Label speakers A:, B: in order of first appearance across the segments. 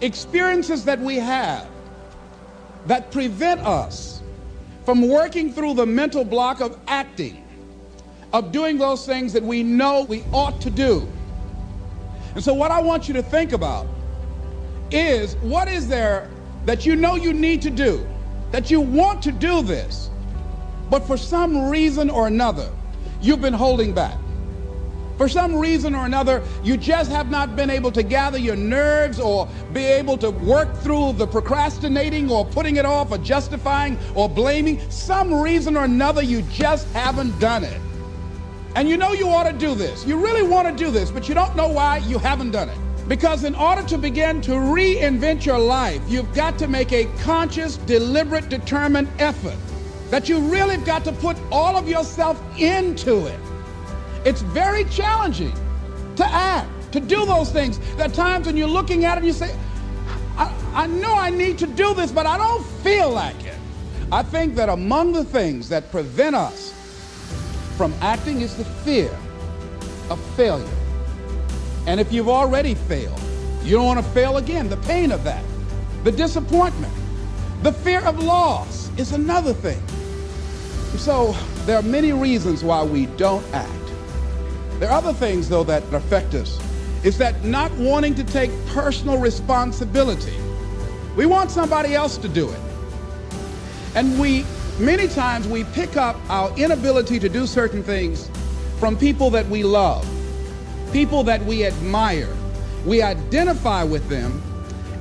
A: experiences that we have that prevent us from working through the mental block of acting, of doing those things that we know we ought to do. And so what I want you to think about is, what is there that you know you need to do, that you want to do this, but for some reason or another, you've been holding back. For some reason or another, you just have not been able to gather your nerves or be able to work through the procrastinating or putting it off or justifying or blaming. Some reason or another, you just haven't done it. And you know you ought to do this. You really want to do this, but you don't know why you haven't done it. Because in order to begin to reinvent your life, you've got to make a conscious, deliberate, determined effort. That you really got to put all of yourself into it. It's very challenging to act, to do those things. There are times when you're looking at it and you say, I know I need to do this, but I don't feel like it. I think that among the things that prevent us from acting is the fear of failure. And if you've already failed, you don't want to fail again. The pain of that, the disappointment, the fear of loss is another thing. So there are many reasons why we don't act. There are other things, though, that affect us. Is that not wanting to take personal responsibility. We want somebody else to do it. And many times we pick up our inability to do certain things from people that we love, people that we admire. We identify with them,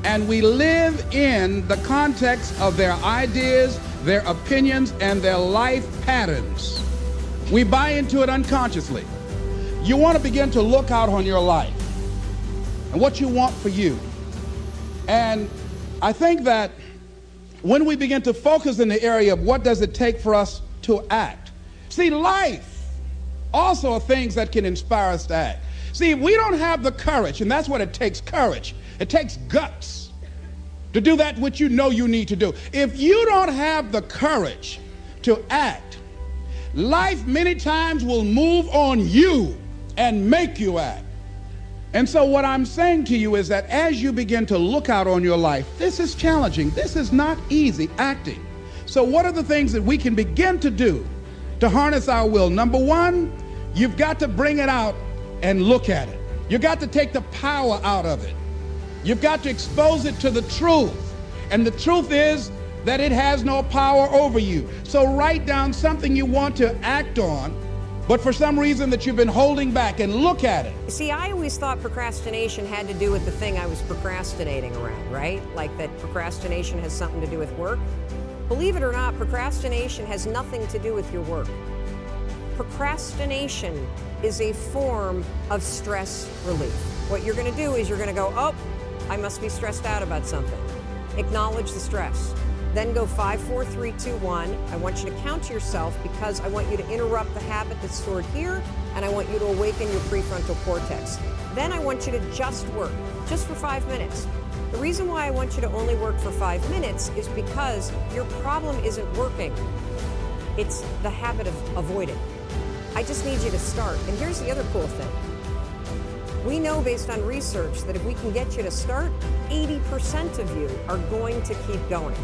A: and we live in the context of their ideas, their opinions, and their life patterns. We buy into it unconsciously. You want to begin to look out on your life and what you want for you. And I think that when we begin to focus in the area of what does it take for us to act. See, life also are things that can inspire us to act. See, if we don't have the courage, and that's what it takes, courage. It takes guts to do that which you know you need to do. If you don't have the courage to act, life many times will move on you and make you act. And so what I'm saying to you is that as you begin to look out on your life, this is challenging. This is not easy, acting. So what are the things that we can begin to do to harness our will? Number one, you've got to bring it out and look at it. You've got to take the power out of it. You've got to expose it to the truth. And the truth is that it has no power over you. So write down something you want to act on, but for some reason that you've been holding back, and look at it.
B: See, I always thought procrastination had to do with the thing I was procrastinating around, right? Like that procrastination has something to do with work. Believe it or not, procrastination has nothing to do with your work. Procrastination is a form of stress relief. What you're going to do is you're going to go, oh, I must be stressed out about something. Acknowledge the stress. Then go 5, 4, 3, 2, 1. I want you to count to yourself because I want you to interrupt the habit that's stored here, and I want you to awaken your prefrontal cortex. Then I want you to just work, just for 5 minutes. The reason why I want you to only work for 5 minutes is because your problem isn't working. It's the habit of avoiding. I just need you to start. And here's the other cool thing. We know based on research that if we can get you to start, 80% of you are going to keep going.